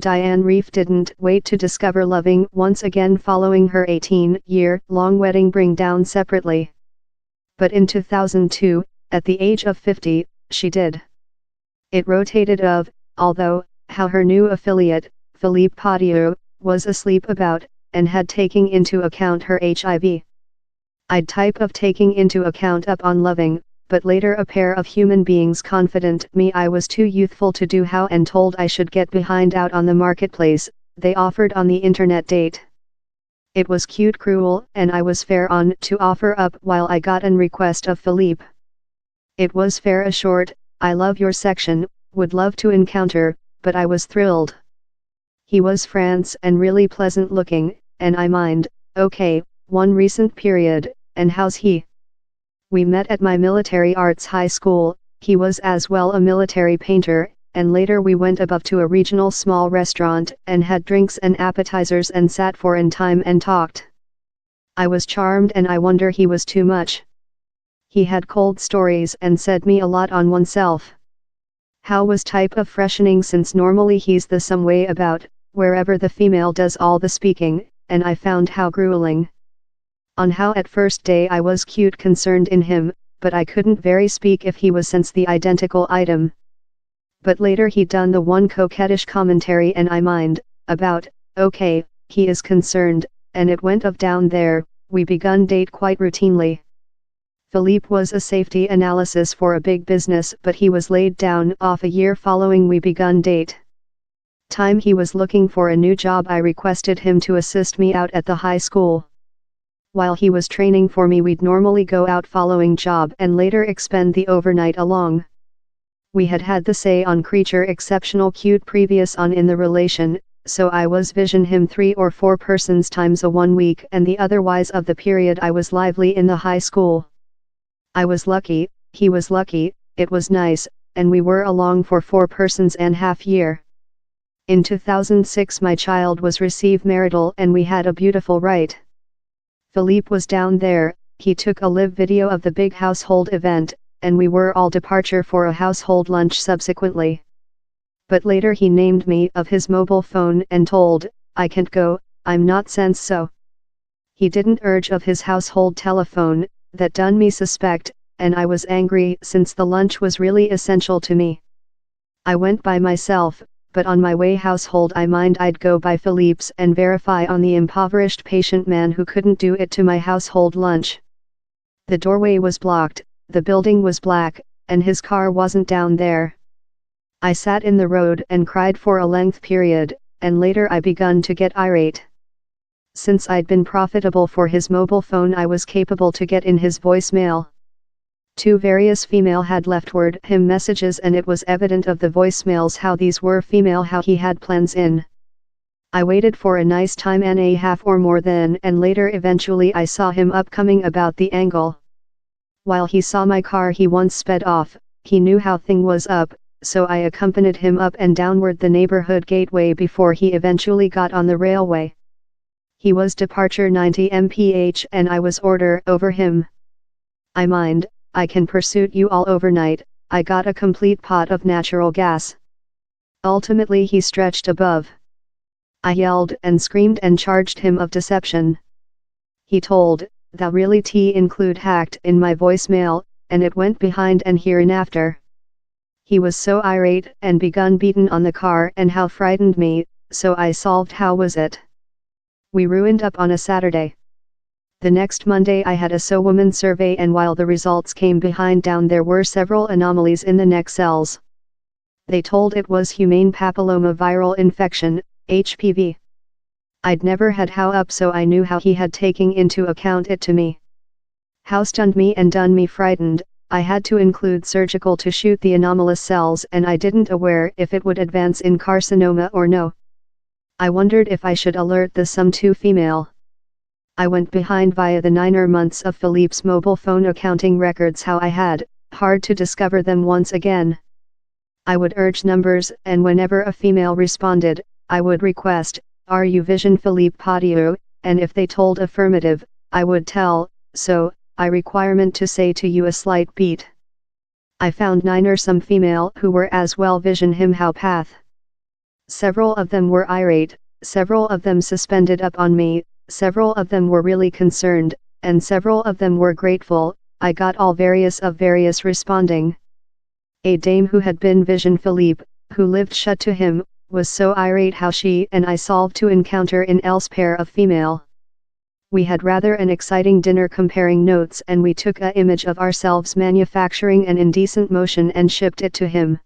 Diane Reeve didn't wait to discover loving once again following her 18-year-long wedding bring down separately. But in 2002, at the age of 50, she did. It rotated of, although, how her new affiliate, Philippe Patiot, was asleep about, and had taken into account her HIV. I'd type of taking into account up on loving, but later a pair of human beings confident me I was too youthful to do how and told I should get behind out on the marketplace, they offered on the internet date. It was cute cruel and I was fair on to offer up while I got an request of Philippe. It was fair a short, I love your section, would love to encounter, but I was thrilled. He was France and really pleasant looking, and I mind, okay, one recent period, and how's he? We met at my military arts high school, he was as well a military painter, and later we went above to a regional small restaurant and had drinks and appetizers and sat for an time and talked. I was charmed and I wonder he was too much. He had cold stories and said me a lot on oneself. How was type of freshening since normally he's the some way about, wherever the female does all the speaking, and I found how grueling. On how at first day I was cute concerned in him, but I couldn't very speak if he was since the identical item. But later he done the one coquettish commentary and I mind, about, okay, he is concerned, and it went of down there, we begun date quite routinely. Philippe was a safety analysis for a big business but he was laid down off a year following we begun date. Time he was looking for a new job I requested him to assist me out at the high school. While he was training for me we'd normally go out following job and later expend the overnight along. We had had the say on creature exceptional cute previous on in the relation, so I was vision him 3 or 4 persons times a 1 week and the otherwise of the period I was lively in the high school. I was lucky, he was lucky, it was nice, and we were along for 4 persons and half year. In 2006 my child was received marital and we had a beautiful right. Philippe was down there, he took a live video of the big household event, and we were all departure for a household lunch subsequently. But later he named me of his mobile phone and told, I can't go, I'm not sense so. He didn't urge of his household telephone, that done me suspect, and I was angry since the lunch was really essential to me. I went by myself, but on my way household I mind I'd go by Philippe's and verify on the impoverished patient man who couldn't do it to my household lunch. The doorway was blocked, the building was black, and his car wasn't down there. I sat in the road and cried for a length period, and later I begun to get irate. Since I'd been profitable for his mobile phone I was capable to get in his voicemail. 2 various female had leftward him messages and it was evident of the voicemails how these were female how he had plans in. I waited for a nice time and a half or more then and later eventually I saw him upcoming about the angle. While he saw my car he once sped off, he knew how thing was up, so I accompanied him up and downward the neighborhood gateway before he eventually got on the railway. He was departure 90 mph and I was order over him. I mind, I can pursuit you all overnight, I got a complete pot of natural gas. Ultimately he stretched above. I yelled and screamed and charged him of deception. He told, thou really include hacked in my voicemail, and it went behind and hereinafter. He was so irate and begun beaten on the car and how frightened me, so I solved how was it. We ruined up on a Saturday. The next Monday I had a woman survey and while the results came behind down there were several anomalies in the neck cells. They told it was humane papilloma viral infection, HPV. I'd never had how up so I knew how he had taken into account it to me. How stunned me and done me frightened, I had to include surgical to shoot the anomalous cells and I didn't aware if it would advance in carcinoma or no. I wondered if I should alert the some 2 female. I went behind via the 9 months of Philippe's mobile phone accounting records how I had, hard to discover them once again. I would urge numbers and whenever a female responded, I would request, are you Vision Philippe Patiot, and if they told affirmative, I would tell, so, I requirement to say to you a slight beat. I found 9 some female who were as well Vision him how path. Several of them were irate, several of them suspended up on me, several of them were really concerned, and several of them were grateful. I got all various responding. A dame who had been Vision Philippe, who lived shut to him, was so irate how she and I solved to encounter in else pair of female. We had rather an exciting dinner comparing notes, and we took a image of ourselves manufacturing an indecent motion and shipped it to him.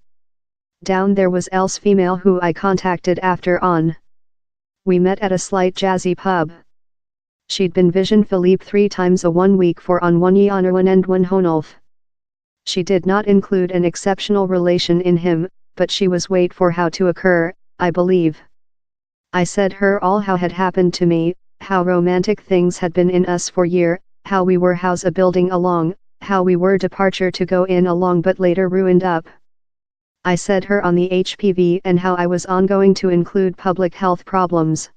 Down there was else female who I contacted after on. We met at a slight jazzy pub. She'd been Vision Philippe 3 times a 1 week for on 1 Yeonerwan and 1 Honolf. She did not include an exceptional relation in him, but she was wait for how to occur, I believe. I said her all how had happened to me, how romantic things had been in us for year, how we were house a building along, how we were departure to go in along but later ruined up. I said her on the HPV and how I was ongoing to include public health problems.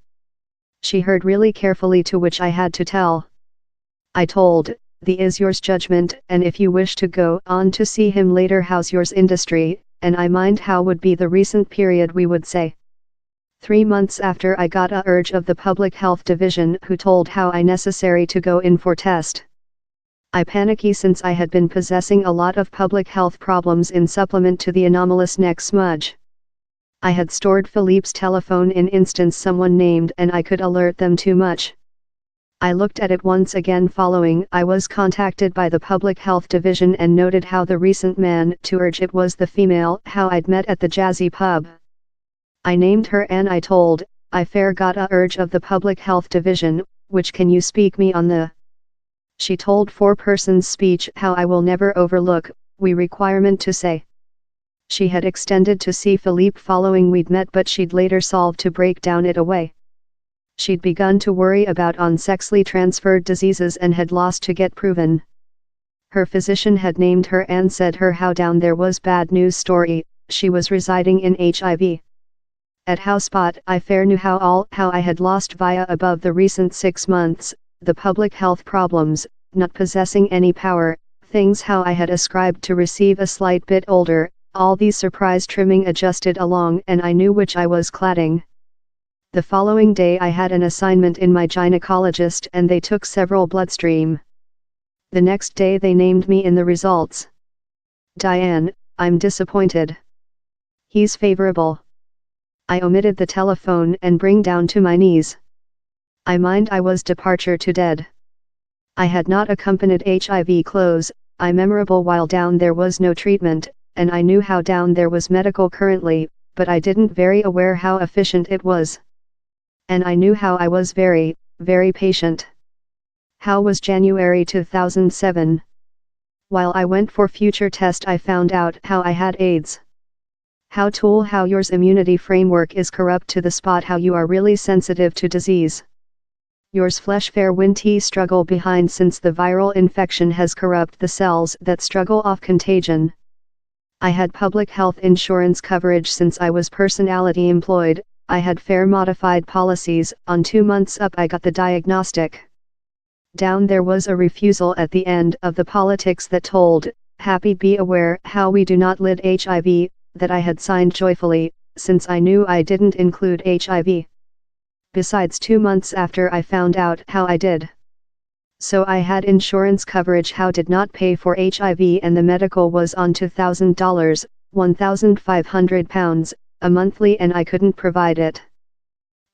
She heard really carefully, to which I had to tell. I told, "The is yours judgment, and if you wish to go on to see him later, how's yours industry, and I mind how would be the recent period we would say." 3 months after I got a urge of the Public Health Division, who told how I necessary to go in for test. I panicky since I had been possessing a lot of public health problems in supplement to the anomalous neck smudge. I had stored Philippe's telephone in instance someone named and I could alert them too much. I looked at it once again following I was contacted by the Public Health Division and noted how the recent man to urge it was the female how I'd met at the jazzy pub. I named her and I told, I fair got a urge of the Public Health Division, which can you speak me on the. She told 4 persons speech how I will never overlook, we requirement to say. She had extended to see Philippe following we'd met, but she'd later solved to break down it away. She'd begun to worry about on sexually transferred diseases and had lost to get proven. Her physician had named her and said her how down there was bad news story, she was residing in HIV. At Housepot I fair knew how I had lost via above the recent 6 months, the public health problems, not possessing any power, things how I had ascribed to receive a slight bit older, all these surprise trimming adjusted along and I knew which I was cladding. The following day I had an assignment in my gynecologist and they took several bloodstream. The next day they named me in the results. Diane, I'm disappointed. He's favorable. I omitted the telephone and bring down to my knees. I mind I was departure to dead. I had not accompanied HIV clothes, I memorable while down there was no treatment, and I knew how down there was medical currently, but I didn't very aware how efficient it was. And I knew how I was very patient. How was January 2007? While I went for future test I found out how I had AIDS. How tool how yours immunity framework is corrupt to the spot how you are really sensitive to disease. Yours flesh fair winty struggle behind since the viral infection has corrupt the cells that struggle off contagion. I had public health insurance coverage since I was personality employed, I had fair modified policies, on 2 months up I got the diagnostic. Down there was a refusal at the end of the politics that told, happy be aware how we do not lid HIV, that I had signed joyfully, since I knew I didn't include HIV. Besides 2 months after I found out how I did. So I had insurance coverage how did not pay for HIV and the medical was on $2,000, £1,500, a monthly and I couldn't provide it.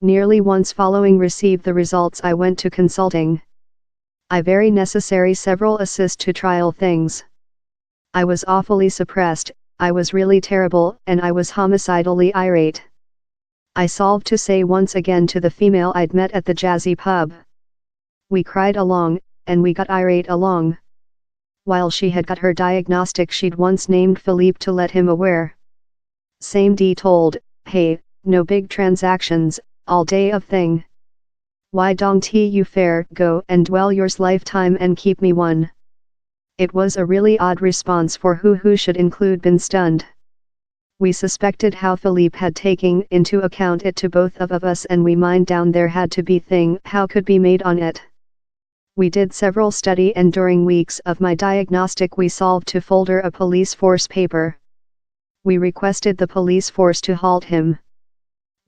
Nearly once following receive the results I went to consulting. I very necessary several assist to trial things. I was awfully suppressed, I was really terrible and I was homicidally irate. I solved to say once again to the female I'd met at the jazzy pub. We cried along, and we got irate along. While she had got her diagnostic she'd once named Philippe to let him aware. Same D told, hey, no big transactions, all day of thing. Why don't you fair go and dwell yours lifetime and keep me one? It was a really odd response for who should include been stunned. We suspected how Philippe had taken into account it to both of us and we mind down there had to be thing how could be made on it. We did several study and during weeks of my diagnostic we solved to folder a police force paper. We requested the police force to halt him.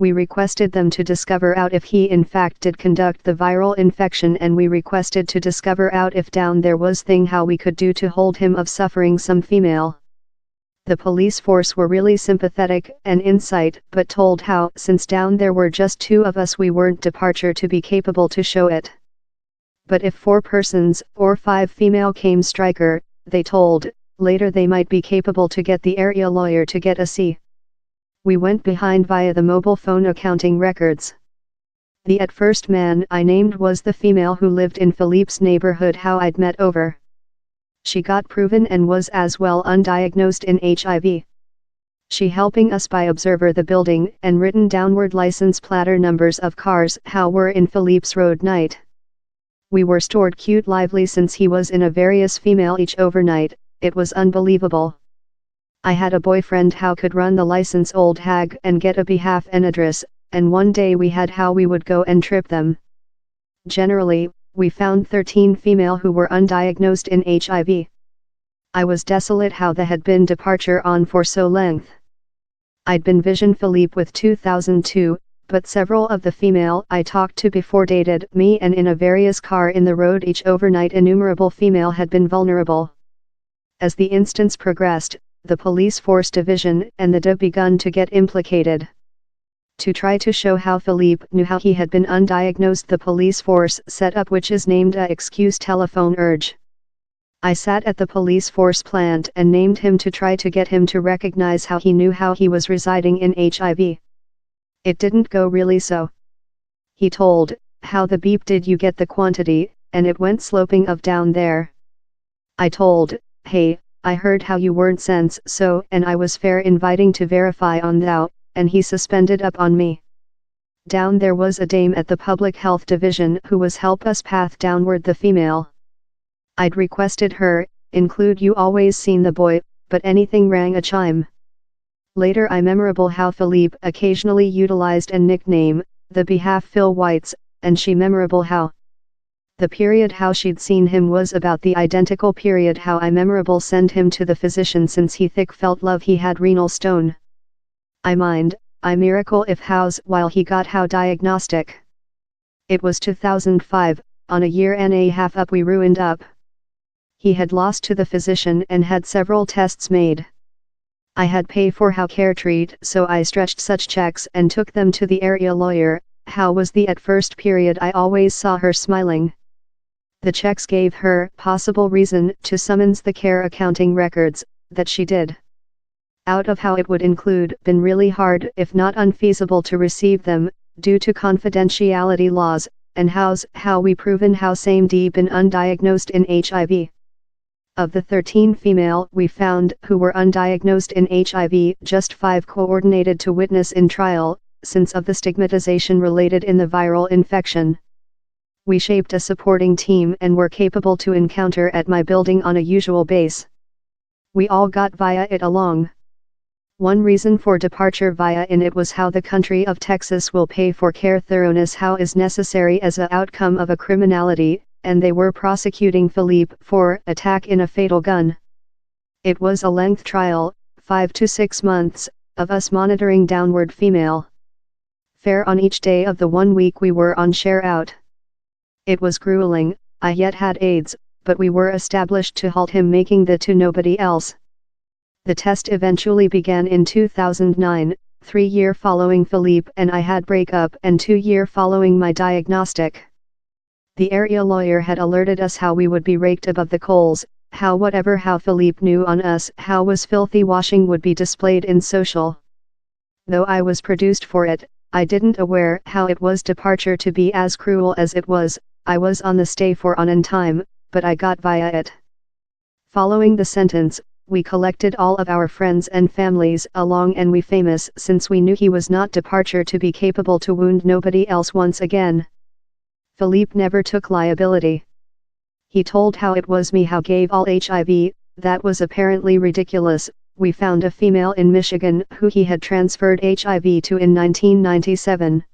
We requested them to discover out if he in fact did conduct the viral infection, and we requested to discover out if down there was thing how we could do to hold him of suffering some female. The police force were really sympathetic and insight, but told how since down there were just 2 of us we weren't departure to be capable to show it. But if 4 persons or 5 female came striker, they told, later they might be capable to get the area lawyer to get a see. We went behind via the mobile phone accounting records. The at first man I named was the female who lived in Philippe's neighborhood how I'd met over. She got proven and was as well undiagnosed in HIV. She helping us by observer the building and written downward license platter numbers of cars how were in Philippe's road night. We were stored cute lively since he was in a various female each overnight, it was unbelievable. I had a boyfriend how could run the license old hag and get a behalf and address, and one day we had how we would go and trip them. Generally, we found 13 female who were undiagnosed in HIV. I was desolate how they had been departure on for so length. I'd been vision Philippe with 2002, but several of the female I talked to before dated me, and in a various car in the road each overnight innumerable female had been vulnerable. As the instance progressed, the police force division and the DA begun to get implicated. To try to show how Philippe knew how he had been undiagnosed, the police force set up which is named a excuse telephone urge. I sat at the police force plant and named him to try to get him to recognize how he knew how he was residing in HIV. It didn't go really so. He told, how the beep did you get the quantity, and it went sloping of down there. I told, hey, I heard how you weren't sense so, and I was fair inviting to verify on thou, and he suspended up on me. Down there was a dame at the public health division who was help us path downward the female. I'd requested her, include you always seen the boy, but anything rang a chime. Later I memorable how Philippe occasionally utilized a nickname, the behalf Phil Whites, and she memorable how the period how she'd seen him was about the identical period how I memorable send him to the physician since he thick felt love he had renal stone. I miracle if hows while he got how diagnostic. It was 2005, on a year and a half up we ruined up. He had lost to the physician and had several tests made. I had pay for how care treat, so I stretched such checks and took them to the area lawyer. How was the at first period I always saw her smiling. The checks gave her possible reason to summons the care accounting records, that she did. Out of how it would include been really hard if not unfeasible to receive them, due to confidentiality laws, and how we proven how same D been undiagnosed in HIV. Of the 13 female we found who were undiagnosed in HIV, just 5 coordinated to witness in trial, since of the stigmatization related in the viral infection. We shaped a supporting team and were capable to encounter at my building on a usual base. We all got via it along. One reason for departure via in it was how the country of Texas will pay for care thoroughness how is necessary as a outcome of a criminality, and they were prosecuting Philippe for attack in a fatal gun. It was a length trial, 5 to 6 months, of us monitoring downward female fare on each day of the 1 week we were on share out. It was grueling. I yet had AIDS, but we were established to halt him making the to nobody else. The test eventually began in 2009, 3 year following Philippe and I had breakup and 2 year following my diagnostic. The area lawyer had alerted us how we would be raked above the coals, how whatever how Philippe knew on us how was filthy washing would be displayed in social. Though I was produced for it, I didn't aware how it was departure to be as cruel as it was. I was on the stay for on in time, but I got via it. Following the sentence, we collected all of our friends and families along and we famous since we knew he was not departure to be capable to wound nobody else once again. Philippe never took liability. He told how it was me how gave all HIV, that was apparently ridiculous. We found a female in Michigan who he had transferred HIV to in 1997.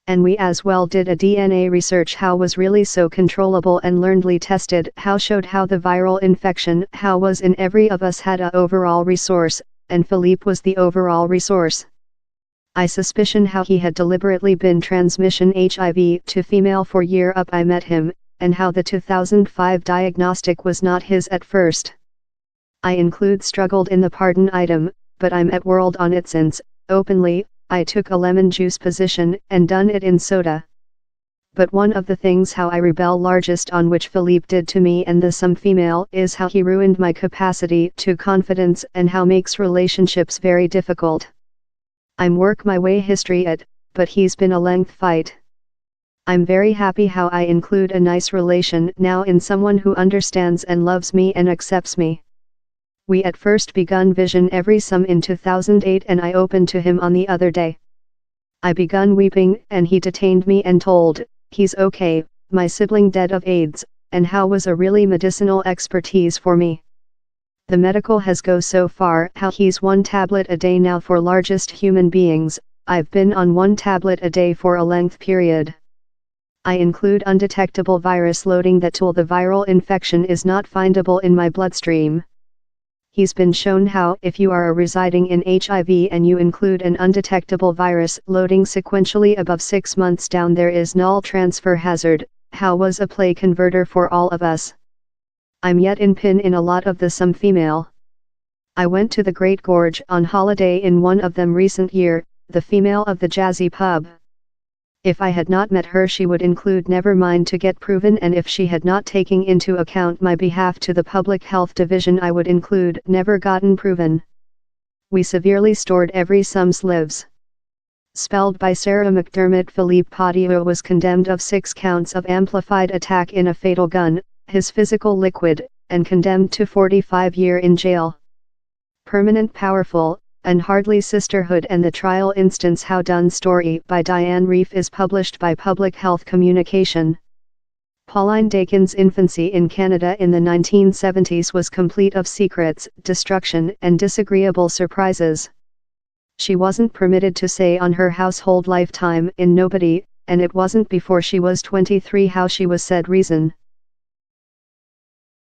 And we as well did a DNA research how was really so controllable and learnedly tested how showed how the viral infection how was in every of us had a overall resource, and Philippe was the overall resource. I suspicion how he had deliberately been transmission HIV to female for year up I met him, and how the 2005 diagnostic was not his at first. I include struggled in the pardon item, but I'm at world on it since, openly, I took a lemon juice position and done it in soda. But one of the things how I rebel largest on which Philippe did to me and the some female is how he ruined my capacity to confidence and how makes relationships very difficult. I'm work my way history at, but he's been a length fight. I'm very happy how I include a nice relation now in someone who understands and loves me and accepts me. We at first begun vision every some in 2008 and I opened to him on the other day. I begun weeping and he detained me and told, he's okay, my sibling dead of AIDS, and how was a really medicinal expertise for me. The medical has go so far how he's 1 tablet a day now for largest human beings, I've been on 1 tablet a day for a length period. I include undetectable virus loading that tool the viral infection is not findable in my bloodstream. He's been shown how if you are residing in HIV and you include an undetectable virus loading sequentially above 6 months down there is null transfer hazard, how was a play converter for all of us. I'm yet in pin in a lot of the some female. I went to the Great Gorge on holiday in one of them recent year, the female of the jazzy pub. If I had not met her she would include never mind to get proven and if she had not taken into account my behalf to the public health division I would include never gotten proven. We severely stored every sums lives. Spelled by Sarah McDermott Philippe Patio was condemned of 6 counts of amplified attack in a fatal gun, his physical liquid, and condemned to 45 years in jail. Permanent powerful, and hardly sisterhood and the trial instance how done story by Diane Reeve is published by Public Health Communication. Pauline Dakin's infancy in Canada in the 1970s was complete of secrets, destruction and disagreeable surprises. She wasn't permitted to say on her household lifetime in Nobody, and it wasn't before she was 23 how she was said reason.